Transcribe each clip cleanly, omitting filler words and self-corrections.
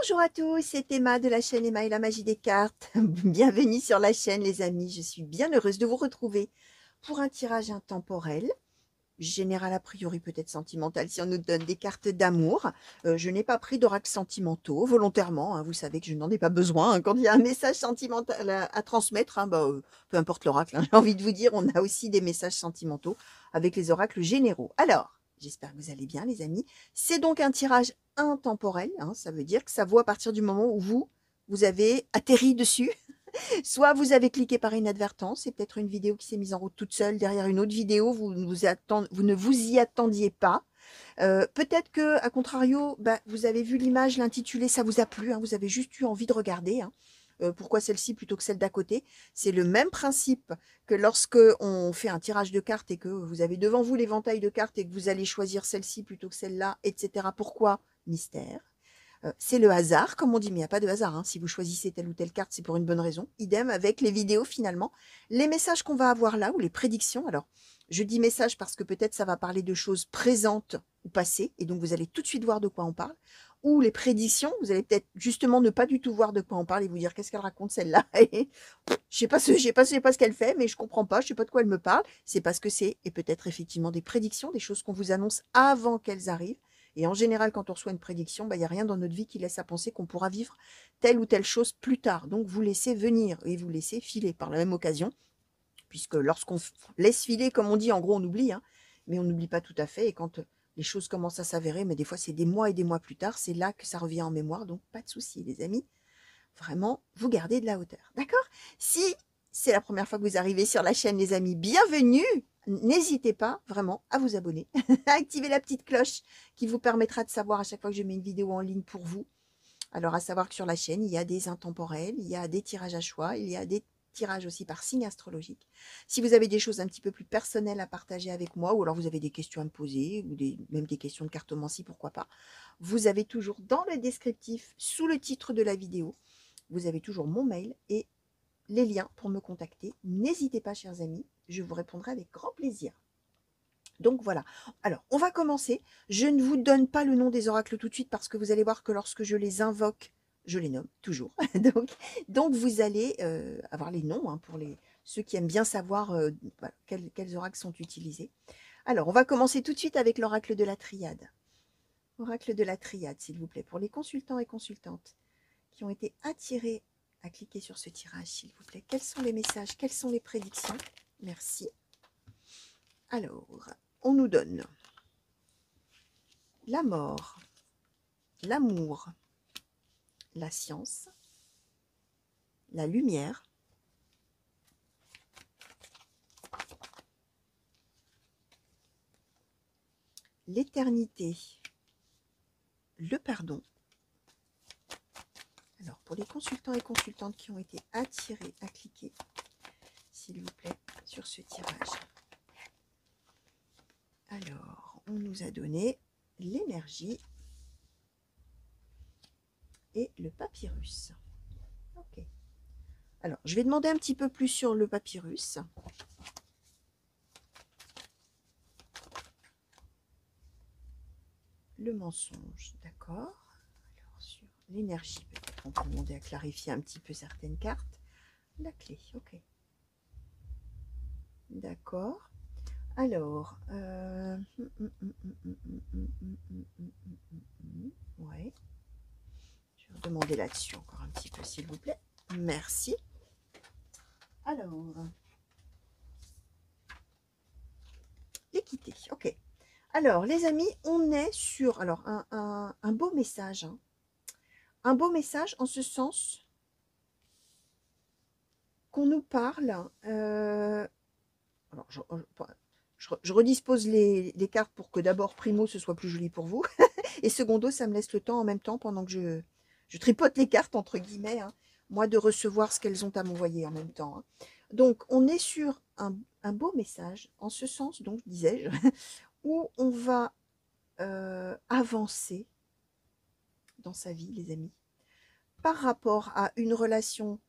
Bonjour à tous, c'est Emma de la chaîne Emma et la magie des cartes. Bienvenue sur la chaîne les amis, je suis bien heureuse de vous retrouver pour un tirage intemporel, général a priori peut-être sentimental si on nous donne des cartes d'amour. Je n'ai pas pris d'oracle sentimentaux volontairement, hein, vous savez que je n'en ai pas besoin, hein, quand il y a un message sentimental à transmettre, hein, peu importe l'oracle, hein, j'ai envie de vous dire, on a aussi des messages sentimentaux avec les oracles généraux. Alors, j'espère que vous allez bien les amis. C'est donc un tirage intemporel, hein, ça veut dire que ça vaut à partir du moment où vous avez atterri dessus. Soit vous avez cliqué par inadvertance, c'est peut-être une vidéo qui s'est mise en route toute seule derrière une autre vidéo, vous ne vous y attendiez pas. Peut-être que, à contrario, vous avez vu l'image, l'intitulé, ça vous a plu, hein, vous avez juste eu envie de regarder. Hein. Pourquoi celle-ci plutôt que celle d'à côté? C'est le même principe que lorsque on fait un tirage de cartes et que vous avez devant vous l'éventail de cartes et que vous allez choisir celle-ci plutôt que celle-là, etc. Pourquoi? Mystère. C'est le hasard, comme on dit, mais il n'y a pas de hasard. Hein. Si vous choisissez telle ou telle carte, c'est pour une bonne raison. Idem avec les vidéos, finalement. Les messages qu'on va avoir là, ou les prédictions. Alors, je dis messages parce que peut-être ça va parler de choses présentes ou passées, et donc vous allez tout de suite voir de quoi on parle. Ou les prédictions, vous allez peut-être justement ne pas du tout voir de quoi on parle et vous dire qu'est-ce qu'elle raconte celle-là. Je sais pas ce qu'elle fait, mais je comprends pas, je sais pas de quoi elle me parle. C'est parce que c'est, et peut-être effectivement des prédictions, des choses qu'on vous annonce avant qu'elles arrivent. Et en général, quand on reçoit une prédiction, il n'y a rien dans notre vie qui laisse à penser qu'on pourra vivre telle ou telle chose plus tard. Donc, vous laissez venir et vous laissez filer par la même occasion, puisque lorsqu'on laisse filer, comme on dit, en gros, on oublie, hein, mais on n'oublie pas tout à fait. Et quand les choses commencent à s'avérer, mais des fois, c'est des mois et des mois plus tard, c'est là que ça revient en mémoire. Donc, pas de souci, les amis. Vraiment, vous gardez de la hauteur. D'accord? Si c'est la première fois que vous arrivez sur la chaîne, les amis, bienvenue. N'hésitez pas vraiment à vous abonner, à activer la petite cloche qui vous permettra de savoir à chaque fois que je mets une vidéo en ligne pour vous. Alors, à savoir que sur la chaîne, il y a des intemporels, il y a des tirages à choix, il y a des tirages aussi par signe astrologique. Si vous avez des choses un petit peu plus personnelles à partager avec moi, ou alors vous avez des questions à me poser, ou même des questions de cartomancie, pourquoi pas, vous avez toujours dans le descriptif, sous le titre de la vidéo, vous avez toujours mon mail et les liens pour me contacter. N'hésitez pas, chers amis, je vous répondrai avec grand plaisir. Donc voilà. Alors, on va commencer. Je ne vous donne pas le nom des oracles tout de suite parce que vous allez voir que lorsque je les invoque, je les nomme toujours. donc vous allez avoir les noms, hein, pour ceux qui aiment bien savoir voilà, quels oracles sont utilisés. Alors, on va commencer tout de suite avec l'oracle de la triade. Oracle de la triade, s'il vous plaît, pour les consultants et consultantes qui ont été attirés à cliquer sur ce tirage, s'il vous plaît. Quels sont les messages? Quelles sont les prédictions? Merci. Alors, on nous donne la mort, l'amour, la science, la lumière, l'éternité, le pardon. Alors, pour les consultants et consultantes qui ont été attirés à cliquer, s'il vous plaît, sur ce tirage. Alors, on nous a donné l'énergie et le papyrus. Ok. Alors, je vais demander un petit peu plus sur le papyrus. Le mensonge, d'accord. Alors, sur l'énergie, peut-être on peut demander à clarifier un petit peu certaines cartes. La clé, ok. D'accord. Alors, ouais. Je vais demander là-dessus encore un petit peu, s'il vous plaît. Merci. Alors, l'équité, ok. Alors, les amis, on est sur alors, un beau message. Hein. Un beau message en ce sens qu'on nous parle. Alors, je redispose les cartes pour que d'abord, primo, ce soit plus joli pour vous. Et secondo, ça me laisse le temps en même temps, pendant que je tripote les cartes, entre guillemets, hein, moi, de recevoir ce qu'elles ont à m'envoyer en même temps. Hein. Donc, on est sur un beau message, en ce sens, donc, disais-je, où on va avancer dans sa vie, les amis, par rapport à une relation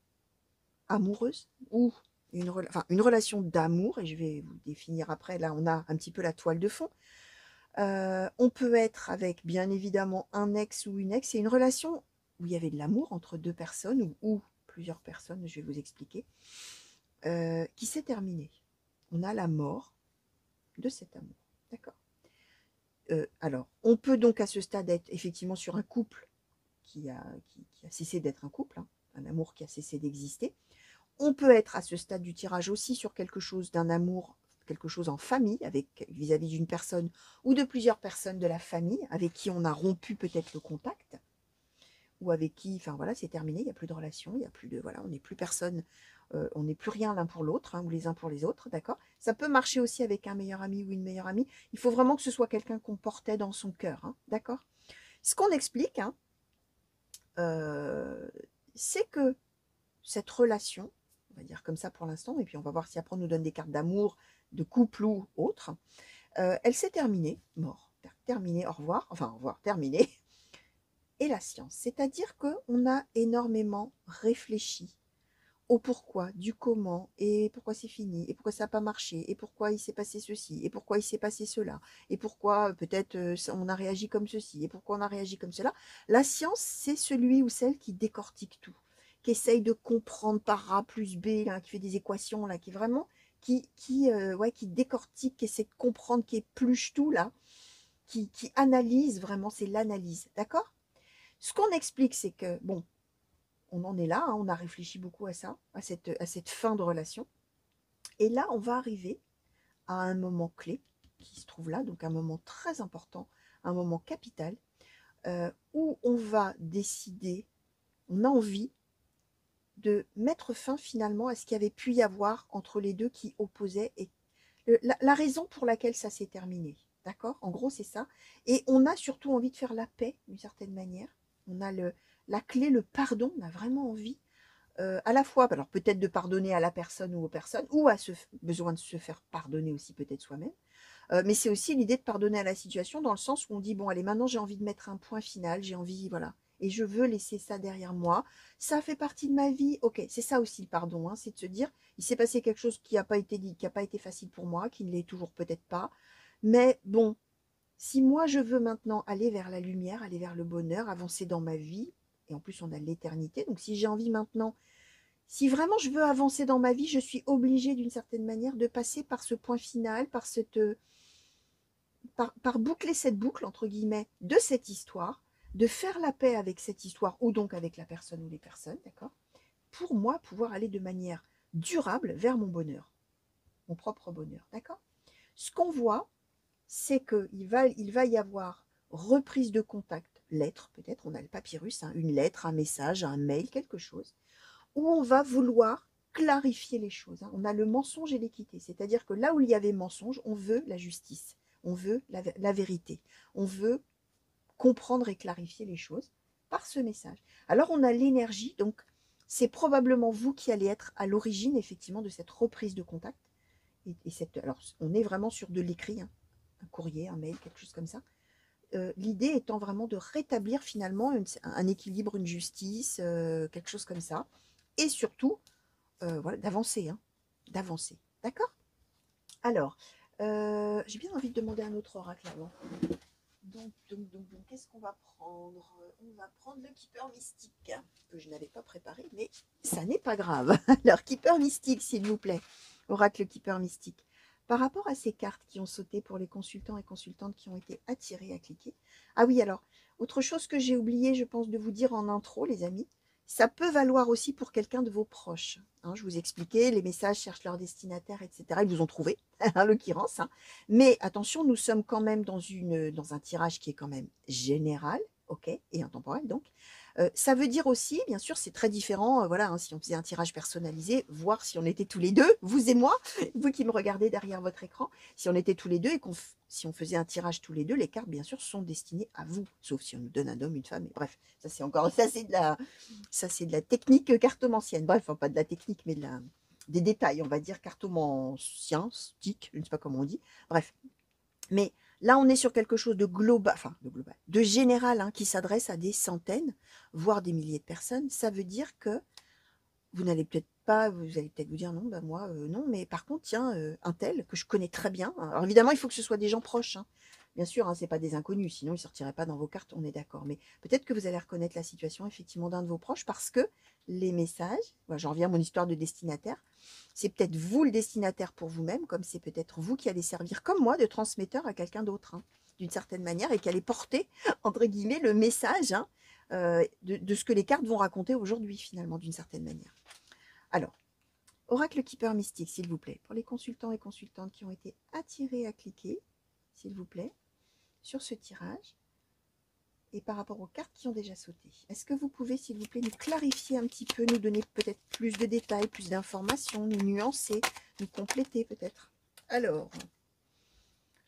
amoureuse ou une relation d'amour, et je vais vous définir après, là on a un petit peu la toile de fond. On peut être avec bien évidemment un ex ou une ex, c'est une relation où il y avait de l'amour entre deux personnes, ou plusieurs personnes, je vais vous expliquer, qui s'est terminée. On a la mort de cet amour. D'accord. Alors, on peut donc à ce stade être effectivement sur un couple qui a cessé d'être un couple, hein, un amour qui a cessé d'exister. On peut être à ce stade du tirage aussi sur quelque chose d'un amour, quelque chose en famille, avec vis-à-vis d'une personne ou de plusieurs personnes de la famille avec qui on a rompu peut-être le contact, ou avec qui, enfin voilà, c'est terminé, il n'y a plus de relation, il n'y a plus de, voilà, on n'est plus personne, on n'est plus rien l'un pour l'autre, hein, ou les uns pour les autres, d'accord. Ça peut marcher aussi avec un meilleur ami ou une meilleure amie. Il faut vraiment que ce soit quelqu'un qu'on portait dans son cœur, hein, d'accord. Ce qu'on explique, hein, c'est que cette relation, on va dire comme ça pour l'instant, et puis on va voir si après on nous donne des cartes d'amour, de couple ou autre, elle s'est terminée, mort, terminée, au revoir, enfin au revoir, terminée, et la science. C'est-à-dire qu'on a énormément réfléchi au pourquoi, du comment, et pourquoi c'est fini, et pourquoi ça n'a pas marché, et pourquoi il s'est passé ceci, et pourquoi il s'est passé cela, et pourquoi peut-être on a réagi comme ceci, et pourquoi on a réagi comme cela. La science, c'est celui ou celle qui décortique tout, qui essaye de comprendre par A plus B, là, qui fait des équations, là, qui vraiment, ouais, qui décortique, qui essaie de comprendre, qui épluche tout, là, qui analyse vraiment, c'est l'analyse, d'accord. Ce qu'on explique, c'est que, bon, on en est là, hein, on a réfléchi beaucoup à ça, à cette fin de relation. Et là, on va arriver à un moment clé qui se trouve là, donc un moment très important, un moment capital, où on va décider, on a envie de mettre fin finalement à ce qu'il y avait pu y avoir entre les deux qui opposaient, et la raison pour laquelle ça s'est terminé. D'accord. En gros, c'est ça. Et on a surtout envie de faire la paix, d'une certaine manière. On a la clé, le pardon. On a vraiment envie, à la fois, alors peut-être de pardonner à la personne ou aux personnes, ou besoin de se faire pardonner aussi peut-être soi-même. Mais c'est aussi l'idée de pardonner à la situation, dans le sens où on dit, bon, allez, maintenant j'ai envie de mettre un point final, j'ai envie, voilà, et je veux laisser ça derrière moi. Ça fait partie de ma vie. Ok, c'est ça aussi le pardon, hein, c'est de se dire, il s'est passé quelque chose qui n'a pas été dit, qui n'a pas été facile pour moi, qui ne l'est toujours peut-être pas. Mais bon, si moi je veux maintenant aller vers la lumière, aller vers le bonheur, avancer dans ma vie, et en plus on a l'éternité, donc si j'ai envie maintenant, si vraiment je veux avancer dans ma vie, je suis obligée d'une certaine manière de passer par ce point final, par boucler cette boucle, entre guillemets, de cette histoire, de faire la paix avec cette histoire, ou donc avec la personne ou les personnes, d'accord, pour moi pouvoir aller de manière durable vers mon bonheur, mon propre bonheur, d'accord. Ce qu'on voit, c'est qu'il va y avoir reprise de contact, lettre peut-être, on a le papyrus, hein, une lettre, un message, un mail, quelque chose, où on va vouloir clarifier les choses, hein. On a le mensonge et l'équité, c'est-à-dire que là où il y avait mensonge, on veut la justice, on veut la vérité, on veut comprendre et clarifier les choses par ce message. Alors on a l'énergie, donc c'est probablement vous qui allez être à l'origine effectivement de cette reprise de contact. Alors on est vraiment sur de l'écrit, hein, un courrier, un mail, quelque chose comme ça. L'idée étant vraiment de rétablir finalement un équilibre, une justice, quelque chose comme ça. Et surtout, voilà, d'avancer, hein, d'avancer. D'accord. Alors, j'ai bien envie de demander un autre oracle avant. Donc, qu'est-ce qu'on va prendre? On va prendre le Keeper Mystique, que je n'avais pas préparé, mais ça n'est pas grave. Alors, Keeper Mystique, s'il vous plaît. Oracle Keeper Mystique. Par rapport à ces cartes qui ont sauté pour les consultants et consultantes qui ont été attirés à cliquer. Ah oui, alors, autre chose que j'ai oublié, je pense, de vous dire en intro, les amis, ça peut valoir aussi pour quelqu'un de vos proches. Hein, je vous expliquais, les messages cherchent leur destinataire, etc. Ils vous ont trouvé, en l'occurrence. Hein. Mais attention, nous sommes quand même dans un tirage qui est quand même général, ok, et intemporel donc. Ça veut dire aussi, bien sûr, c'est très différent, voilà, hein, si on faisait un tirage personnalisé, voir si on était tous les deux, vous et moi, vous qui me regardez derrière votre écran, si on était tous les deux et si on faisait un tirage tous les deux, les cartes, bien sûr, sont destinées à vous, sauf si on nous donne un homme, une femme, et bref, ça c'est de la technique cartomancienne, bref, enfin, pas de la technique, mais des détails, on va dire cartomancien, stick, je ne sais pas comment on dit, bref. Mais là, on est sur quelque chose de global, enfin de général, hein, qui s'adresse à des centaines, voire des milliers de personnes. Ça veut dire que vous n'allez peut-être pas, vous allez peut-être vous dire non, bah moi non, mais par contre, tiens, un tel que je connais très bien. Alors évidemment, il faut que ce soit des gens proches, hein. Bien sûr, hein, ce n'est pas des inconnus, sinon ils ne sortiraient pas dans vos cartes, on est d'accord. Mais peut-être que vous allez reconnaître la situation effectivement d'un de vos proches parce que les messages, voilà, j'en reviens à mon histoire de destinataire, c'est peut-être vous le destinataire pour vous-même, comme c'est peut-être vous qui allez servir comme moi de transmetteur à quelqu'un d'autre, hein, d'une certaine manière, et qui allez porter, entre guillemets, le message hein, de ce que les cartes vont raconter aujourd'hui, finalement, d'une certaine manière. Alors, Oracle Keeper Mystique, s'il vous plaît, pour les consultants et consultantes qui ont été attirés à cliquer, s'il vous plaît, sur ce tirage, et par rapport aux cartes qui ont déjà sauté. Est-ce que vous pouvez, s'il vous plaît, nous clarifier un petit peu, nous donner peut-être plus de détails, plus d'informations, nous nuancer, nous compléter peut-être? Alors,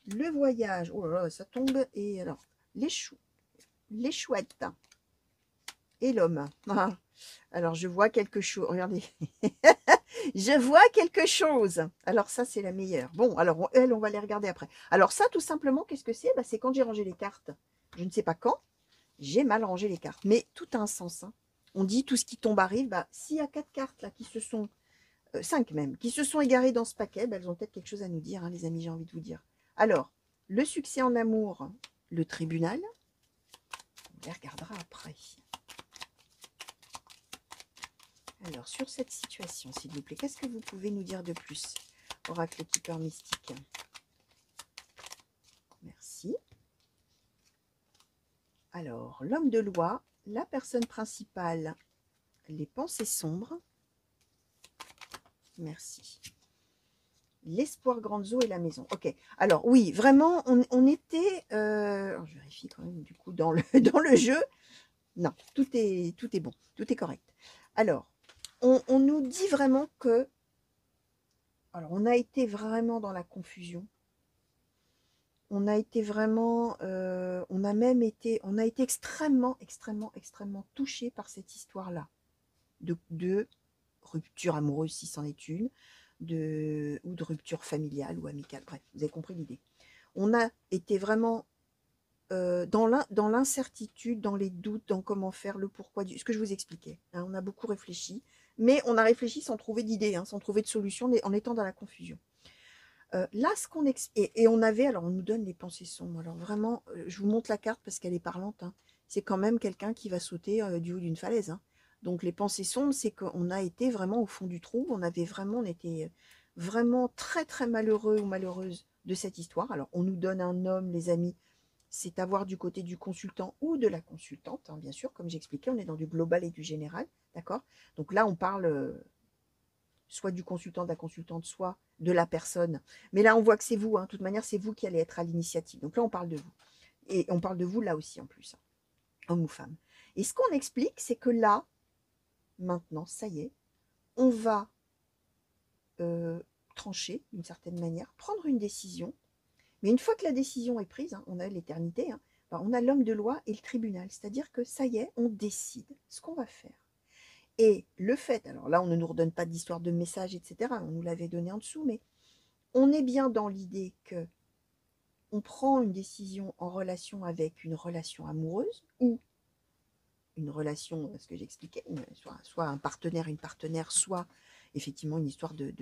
le voyage, oh là là, ça tombe, et alors, les chouettes, et l'homme. Ah, alors, je vois quelque chose, regardez, je vois quelque chose. Alors ça, c'est la meilleure. Bon, alors, on va les regarder après. Alors ça, tout simplement, qu'est-ce que c'est? Bah, c'est quand j'ai rangé les cartes. Je ne sais pas quand, j'ai mal rangé les cartes. Mais tout a un sens. Hein. On dit tout ce qui tombe arrive. Bah, s'il y a 4 cartes là qui se sont, 5 même, qui se sont égarées dans ce paquet, bah, elles ont peut-être quelque chose à nous dire, hein, les amis, j'ai envie de vous dire. Alors, le succès en amour, le tribunal, on les regardera après. Alors, sur cette situation, s'il vous plaît, qu'est-ce que vous pouvez nous dire de plus, Oracle Keeper Mystique? Merci. Alors, l'homme de loi, la personne principale, les pensées sombres. Merci. L'espoir Granzo et la maison. Ok. Alors, oui, vraiment, on était... alors, je vérifie quand même, du coup, dans le, dans le jeu. Non, tout est bon. Tout est correct. Alors, on nous dit vraiment que... Alors, on a été vraiment dans la confusion. On a été vraiment... on a été extrêmement, extrêmement, extrêmement touché par cette histoire-là. De rupture amoureuse, si c'en est une, ou de rupture familiale ou amicale. Bref, vous avez compris l'idée. On a été vraiment dans l'incertitude, dans les doutes, dans comment faire, le pourquoi, ce que je vous expliquais. Hein, on a beaucoup réfléchi, mais on a réfléchi sans trouver d'idée, hein, sans trouver de solution, en étant dans la confusion. Là, ce qu'on et on avait, alors on nous donne les pensées sombres. Alors vraiment, je vous montre la carte parce qu'elle est parlante. Hein. C'est quand même quelqu'un qui va sauter du haut d'une falaise. Hein. Donc les pensées sombres, c'est qu'on a été vraiment au fond du trou. On était vraiment très très malheureux ou malheureuse de cette histoire. Alors on nous donne un homme, les amis. C'est à voir du côté du consultant ou de la consultante, hein, bien sûr. Comme j'expliquais, on est dans du global et du général, d'accord. Donc là, on parle soit du consultant, de la consultante, soit de la personne. Mais là, on voit que c'est vous. Hein. De toute manière, c'est vous qui allez être à l'initiative. Donc là, on parle de vous. Et on parle de vous là aussi, en plus, hein, homme ou femme. Et ce qu'on explique, c'est que là, maintenant, ça y est, on va trancher d'une certaine manière, prendre une décision. Mais une fois que la décision est prise, hein, on a l'éternité, hein, ben, on a l'homme de loi et le tribunal. C'est-à-dire que ça y est, on décide ce qu'on va faire. Et le fait, alors là, on ne nous redonne pas d'histoire de message, etc. On nous l'avait donné en dessous, mais on est bien dans l'idée que on prend une décision en relation avec une relation amoureuse ou une relation, ce que j'expliquais, soit un partenaire, une partenaire, soit effectivement une histoire de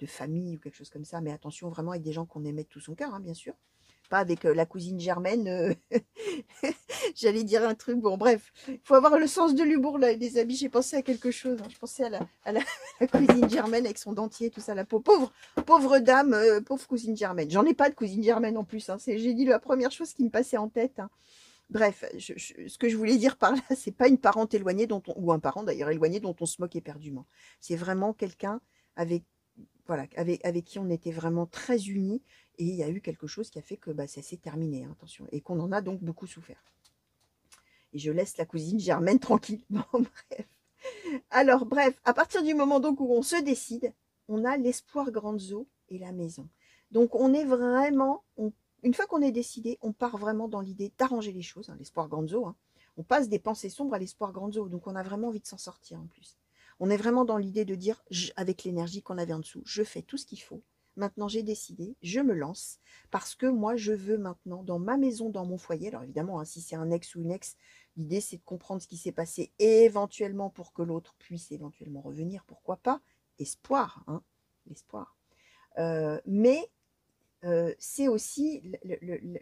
famille ou quelque chose comme ça. Mais attention, vraiment avec des gens qu'on aimait de tout son cœur, hein, bien sûr. Pas avec la cousine Germaine. J'allais dire un truc. Bon, bref, il faut avoir le sens de l'humour, là, les amis. J'ai pensé à quelque chose. Hein. Je pensais la cousine Germaine avec son dentier, tout ça. La pauvre dame, pauvre cousine Germaine. J'en ai pas de cousine Germaine en plus. Hein. J'ai dit la première chose qui me passait en tête. Hein. Bref, ce que je voulais dire par là, c'est pas une parente éloignée ou un parent d'ailleurs éloigné dont on se moque éperdument. C'est vraiment quelqu'un avec, voilà, avec qui on était vraiment très unis et il y a eu quelque chose qui a fait que bah, ça s'est terminé, hein, attention, et qu'on en a donc beaucoup souffert. Et je laisse la cousine Germaine tranquille. Bon, bref. Alors, bref, à partir du moment donc où on se décide, on a l'espoir Granzo et la maison. Donc, on est vraiment, une fois qu'on est décidé, on part vraiment dans l'idée d'arranger les choses, hein, l'espoir Granzo. Hein. On passe des pensées sombres à l'espoir Granzo. Donc, on a vraiment envie de s'en sortir en plus. On est vraiment dans l'idée de dire, avec l'énergie qu'on avait en dessous, je fais tout ce qu'il faut. Maintenant, j'ai décidé, je me lance, parce que moi, je veux maintenant, dans ma maison, dans mon foyer, alors évidemment, hein, si c'est un ex ou une ex, l'idée, c'est de comprendre ce qui s'est passé, et éventuellement, pour que l'autre puisse éventuellement revenir, pourquoi pas, espoir, hein, l'espoir. Mais c'est aussi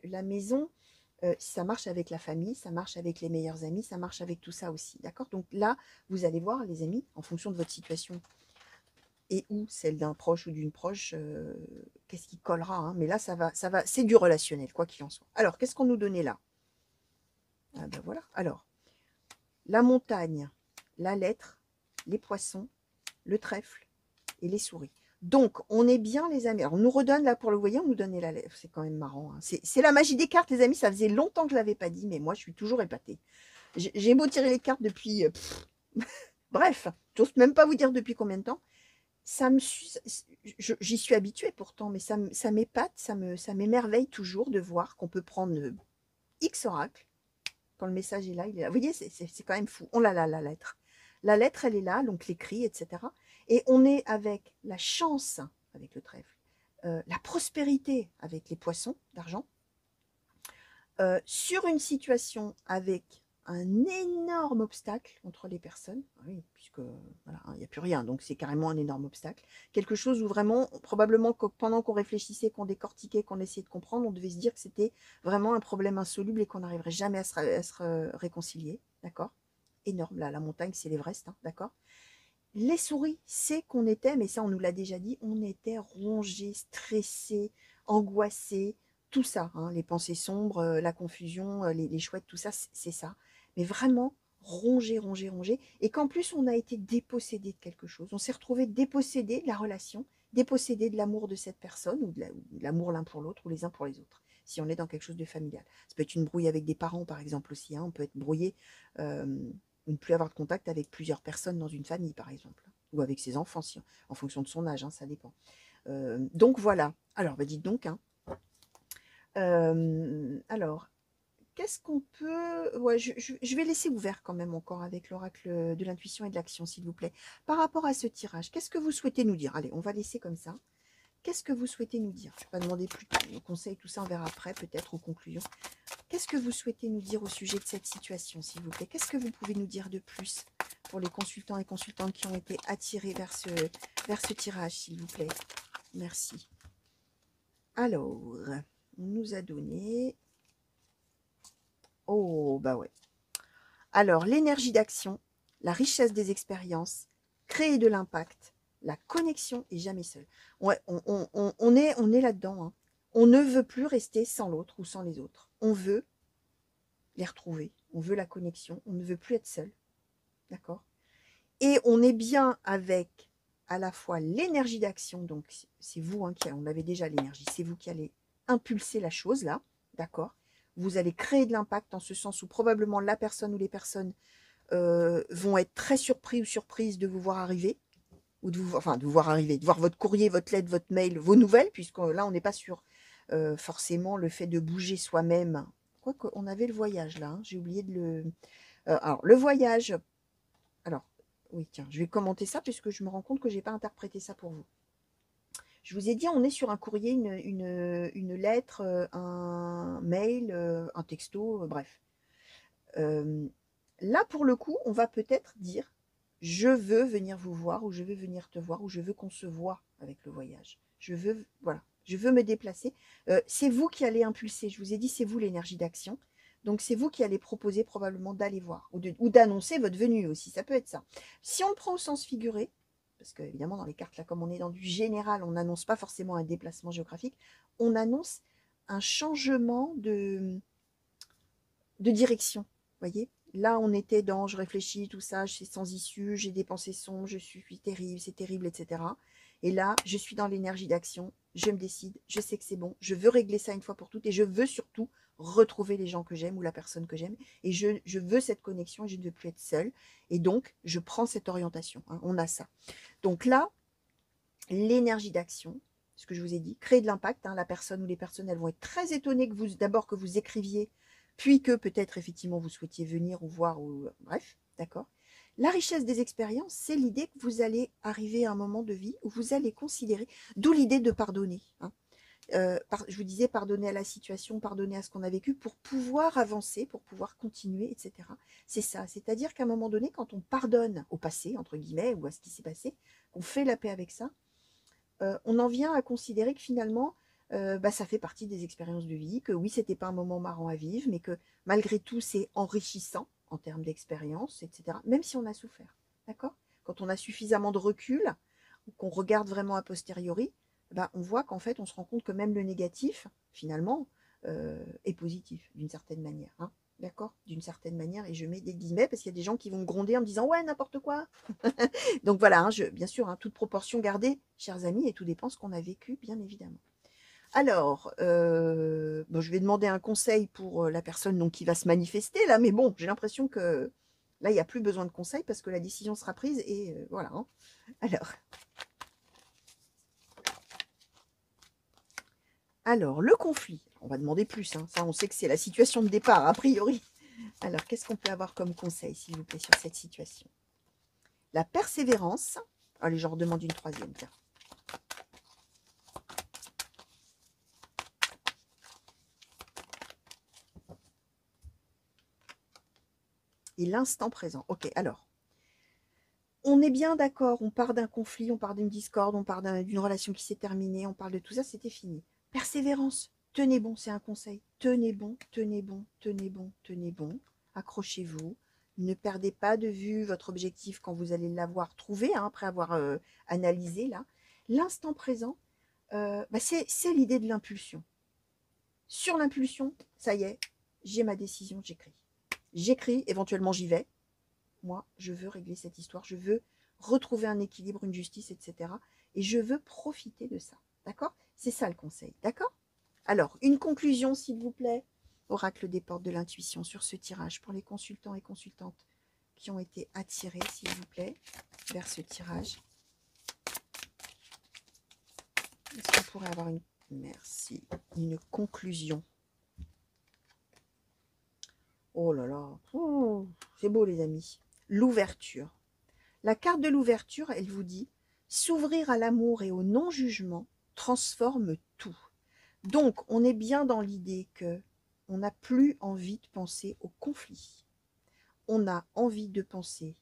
la maison, ça marche avec la famille, ça marche avec les meilleurs amis, ça marche avec tout ça aussi, d'accord? Donc là, vous allez voir les amis, en fonction de votre situation et ou celle d'un proche ou d'une proche, qu'est-ce qui collera, hein? Mais là, c'est du relationnel, quoi qu'il en soit. Alors, qu'est-ce qu'on nous donnait là? Ah ben voilà. Alors, la montagne, la lettre, les poissons, le trèfle et les souris. Donc, on est bien les amis. Alors, on nous redonne là pour le voyer, on nous donnait la lettre. C'est quand même marrant, hein. C'est la magie des cartes, les amis. Ça faisait longtemps que je ne l'avais pas dit, mais moi, je suis toujours épatée. J'ai beau tirer les cartes depuis... bref, j'ose même pas vous dire depuis combien de temps. J'y suis habituée pourtant, mais ça m'épate, ça m'émerveille toujours de voir qu'on peut prendre X oracles. Quand le message est là, il est là. Vous voyez, c'est quand même fou. On l'a là, la lettre. La lettre, elle est là, donc l'écrit, etc. Et on est avec la chance, avec le trèfle, la prospérité avec les poissons d'argent, sur une situation avec un énorme obstacle entre les personnes, oui, puisque voilà, il n'y a plus rien, donc c'est carrément un énorme obstacle. Quelque chose où vraiment, probablement, pendant qu'on réfléchissait, qu'on décortiquait, qu'on essayait de comprendre, on devait se dire que c'était vraiment un problème insoluble et qu'on n'arriverait jamais à se réconcilier, d'accord? Énorme, là, la montagne, c'est l'Everest, hein, d'accord? Les souris, c'est qu'on était, mais ça on nous l'a déjà dit, on était rongés, stressés, angoissés, tout ça, hein, les pensées sombres, la confusion, les chouettes, tout ça, c'est ça. Mais vraiment rongés, rongés, rongés. Et qu'en plus on a été dépossédé de quelque chose. On s'est retrouvé dépossédé de la relation, dépossédé de l'amour de cette personne, ou de l'amour l'un pour l'autre, ou les uns pour les autres, si on est dans quelque chose de familial. Ça peut être une brouille avec des parents, par exemple, aussi, hein. On peut être brouillé. Ne plus avoir de contact avec plusieurs personnes dans une famille, par exemple, ou avec ses enfants, si, en fonction de son âge, hein, ça dépend. Donc voilà. Alors, bah dites donc, hein. Alors, qu'est-ce qu'on peut... Ouais, je vais laisser ouvert quand même encore avec l'oracle de l'intuition et de l'action, s'il vous plaît. Par rapport à ce tirage, qu'est-ce que vous souhaitez nous dire? Allez, on va laisser comme ça. Qu'est-ce que vous souhaitez nous dire? Je ne vais pas demander plus de conseils, tout ça, on verra après, peut-être aux conclusions. Qu'est-ce que vous souhaitez nous dire au sujet de cette situation, s'il vous plaît? Qu'est-ce que vous pouvez nous dire de plus pour les consultants et consultantes qui ont été attirés vers ce tirage, s'il vous plaît? Merci. Alors, on nous a donné... Oh, bah ouais. Alors, l'énergie d'action, la richesse des expériences, créer de l'impact, la connexion et jamais seul. Ouais, on est là-dedans, hein. On ne veut plus rester sans l'autre ou sans les autres. On veut les retrouver, on veut la connexion, on ne veut plus être seul. D'accord? Et on est bien avec à la fois l'énergie d'action, donc c'est vous, hein, on avait déjà l'énergie, c'est vous qui allez impulser la chose là, d'accord? Vous allez créer de l'impact en ce sens où probablement la personne ou les personnes vont être très surpris ou surprises de vous voir arriver, ou de vous voir arriver, de voir votre courrier, votre lettre, votre mail, vos nouvelles, puisque là on n'est pas sur forcément le fait de bouger soi-même. Quoique on avait le voyage là, hein, j'ai oublié de le... alors le voyage, alors oui tiens, je vais commenter ça puisque je me rends compte que je n'ai pas interprété ça pour vous. Je vous ai dit, on est sur un courrier, une lettre, un mail, un texto, bref. Là, pour le coup, on va peut-être dire, je veux venir vous voir, ou je veux venir te voir, ou je veux qu'on se voit avec le voyage. Je veux, voilà, je veux me déplacer. C'est vous qui allez impulser. Je vous ai dit, c'est vous l'énergie d'action. Donc, c'est vous qui allez proposer probablement d'aller voir, ou d'annoncer votre venue aussi. Ça peut être ça. Si on le prend au sens figuré, parce que évidemment dans les cartes là, comme on est dans du général, on n'annonce pas forcément un déplacement géographique, on annonce un changement de direction. Voyez, là on était dans je réfléchis, tout ça, c'est sans issue, j'ai des pensées sombres, je suis terrible, c'est terrible, etc. Et là, je suis dans l'énergie d'action, je me décide, je sais que c'est bon, je veux régler ça une fois pour toutes et je veux surtout retrouver les gens que j'aime ou la personne que j'aime et je veux cette connexion et je ne veux plus être seule. Et donc, je prends cette orientation, hein, on a ça. Donc là, l'énergie d'action, ce que je vous ai dit, créer de l'impact, hein, la personne ou les personnes, elles vont être très étonnées que vous, d'abord que vous écriviez, puis que peut-être effectivement vous souhaitiez venir ou voir, ou bref, d'accord. La richesse des expériences, c'est l'idée que vous allez arriver à un moment de vie où vous allez considérer, d'où l'idée de pardonner, hein. Je vous disais, pardonner à la situation, pardonner à ce qu'on a vécu pour pouvoir avancer, pour pouvoir continuer, etc. C'est ça, c'est-à-dire qu'à un moment donné, quand on pardonne au passé, entre guillemets, ou à ce qui s'est passé, qu'on fait la paix avec ça, on en vient à considérer que finalement, bah, ça fait partie des expériences de vie, que oui, c'était pas un moment marrant à vivre, mais que malgré tout, c'est enrichissant en termes d'expérience, etc. Même si on a souffert, d'accord? Quand on a suffisamment de recul, ou qu'on regarde vraiment a posteriori, bah, on voit qu'en fait, on se rend compte que même le négatif, finalement, est positif d'une certaine manière, hein, d'accord? D'une certaine manière, et je mets des guillemets parce qu'il y a des gens qui vont me gronder en me disant ouais, n'importe quoi. Donc voilà, hein, bien sûr, hein, toute proportion gardée, chers amis, et tout dépend ce qu'on a vécu, bien évidemment. Alors, bon, je vais demander un conseil pour la personne donc, qui va se manifester là, mais bon, j'ai l'impression que là, il n'y a plus besoin de conseil parce que la décision sera prise et voilà, hein. Alors, le conflit, on va demander plus, hein, ça on sait que c'est la situation de départ, a priori. Alors, qu'est-ce qu'on peut avoir comme conseil, s'il vous plaît, sur cette situation? La persévérance. Allez, je redemande une troisième, tiens. Et l'instant présent. Ok, alors, on est bien d'accord, on part d'un conflit, on part d'une discorde, on part d'une relation qui s'est terminée, on parle de tout ça, c'était fini. Persévérance, tenez bon, c'est un conseil. Tenez bon, tenez bon, tenez bon, tenez bon. Accrochez-vous. Ne perdez pas de vue votre objectif quand vous allez l'avoir trouvé, hein, après avoir analysé là. L'instant présent, bah, c'est l'idée de l'impulsion. Sur l'impulsion, ça y est, j'ai ma décision, j'écris. J'écris, éventuellement j'y vais. Moi, je veux régler cette histoire, je veux retrouver un équilibre, une justice, etc. Et je veux profiter de ça. D'accord? C'est ça le conseil. D'accord? Alors, une conclusion, s'il vous plaît. Oracle des portes de l'intuition sur ce tirage pour les consultants et consultantes qui ont été attirés, s'il vous plaît, vers ce tirage. Est-ce qu'on pourrait avoir une... Merci. Une conclusion. Oh là là. C'est beau, les amis. L'ouverture. La carte de l'ouverture, elle vous dit « S'ouvrir à l'amour et au non-jugement transforme tout ». Donc, on est bien dans l'idée que on n'a plus envie de penser au conflit. On a envie de penser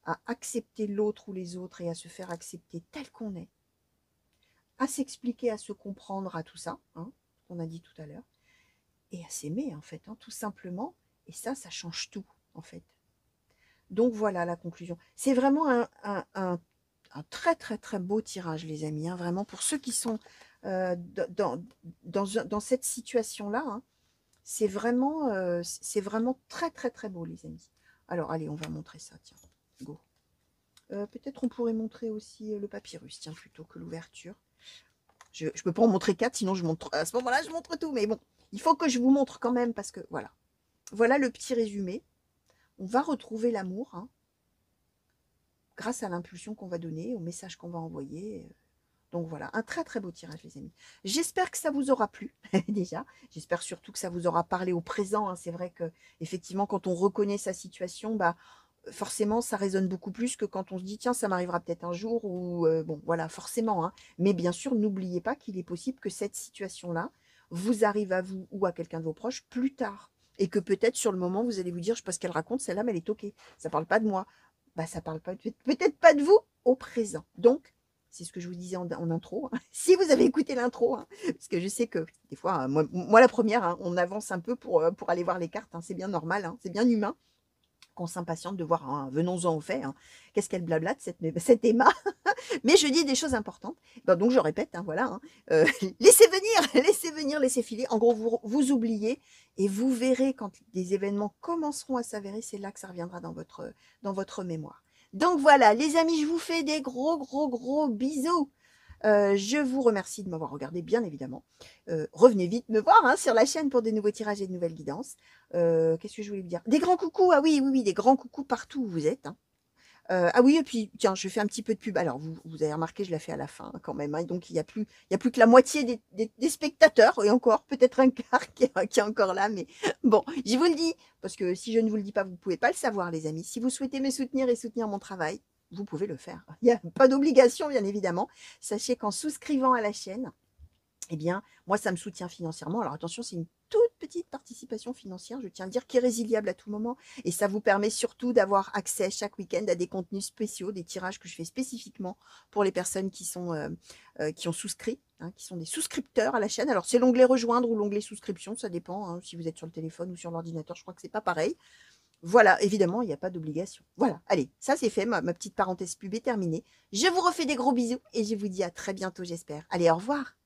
à accepter l'autre ou les autres et à se faire accepter tel qu'on est, à s'expliquer, à se comprendre, à tout ça, hein, qu'on a dit tout à l'heure, et à s'aimer, en fait, hein, tout simplement. Et ça change tout, en fait. Donc, voilà la conclusion. C'est vraiment un très, très, très beau tirage, les amis, hein, vraiment, pour ceux qui sont dans cette situation-là, hein, c'est vraiment très, très, très beau, les amis. Alors, allez, on va montrer ça, tiens, go. Peut-être on pourrait montrer aussi le papyrus, tiens, plutôt que l'ouverture. Je ne peux pas en montrer 4, sinon je montre, à ce moment-là, je montre tout. Mais bon, il faut que je vous montre quand même, parce que voilà. Voilà le petit résumé. On va retrouver l'amour, hein, grâce à l'impulsion qu'on va donner, au message qu'on va envoyer. Donc voilà, un très très beau tirage, les amis. J'espère que ça vous aura plu, déjà. J'espère surtout que ça vous aura parlé au présent, hein. C'est vrai que effectivement, quand on reconnaît sa situation, bah, forcément, ça résonne beaucoup plus que quand on se dit, tiens, ça m'arrivera peut-être un jour, ou bon, voilà, forcément, hein. Mais bien sûr, n'oubliez pas qu'il est possible que cette situation-là vous arrive à vous ou à quelqu'un de vos proches plus tard. Et que peut-être sur le moment, vous allez vous dire, je sais pas ce qu'elle raconte, celle-là, mais elle est ok. Ça parle pas de moi. Bah, ça parle pas peut-être pas de vous au présent. Donc, c'est ce que je vous disais en intro. Hein. Si vous avez écouté l'intro, hein, parce que je sais que des fois, hein, moi la première, hein, on avance un peu pour aller voir les cartes. Hein, c'est bien normal, hein, c'est bien humain qu'on s'impatiente de voir. Hein, venons-en au fait. Hein, qu'est-ce qu'elle blablate, cette Emma? Mais je dis des choses importantes. Ben, donc je répète, hein, voilà. Hein, laissez venir, laissez filer. En gros, vous oubliez et vous verrez quand des événements commenceront à s'avérer, c'est là que ça reviendra dans votre mémoire. Donc voilà, les amis, je vous fais des gros, gros, gros bisous. Je vous remercie de m'avoir regardé, bien évidemment. Revenez vite me voir hein, sur la chaîne pour de nouveaux tirages et de nouvelles guidances. Qu'est-ce que je voulais vous dire? Des grands coucous, ah oui, oui, oui, des grands coucous partout où vous êtes. Hein. Ah oui, et puis, tiens, je fais un petit peu de pub. Alors, vous avez remarqué, je la fais à la fin hein, quand même. Hein, donc, il y a plus que la moitié des spectateurs, et encore, peut-être un quart qui est encore là. Mais bon, je vous le dis, parce que si je ne vous le dis pas, vous ne pouvez pas le savoir, les amis. Si vous souhaitez me soutenir et soutenir mon travail, vous pouvez le faire. Il n'y a pas d'obligation, bien évidemment. Sachez qu'en souscrivant à la chaîne, eh bien, moi, ça me soutient financièrement. Alors, attention, c'est une toute petite participation financière, je tiens à dire, qui est résiliable à tout moment. Et ça vous permet surtout d'avoir accès chaque week-end à des contenus spéciaux, des tirages que je fais spécifiquement pour les personnes qui ont souscrit, hein, qui sont des souscripteurs à la chaîne. Alors, c'est l'onglet rejoindre ou l'onglet souscription, ça dépend, hein, si vous êtes sur le téléphone ou sur l'ordinateur, je crois que c'est pas pareil. Voilà, évidemment, il n'y a pas d'obligation. Voilà, allez, ça c'est fait, ma petite parenthèse pub est terminée. Je vous refais des gros bisous et je vous dis à très bientôt, j'espère. Allez, au revoir.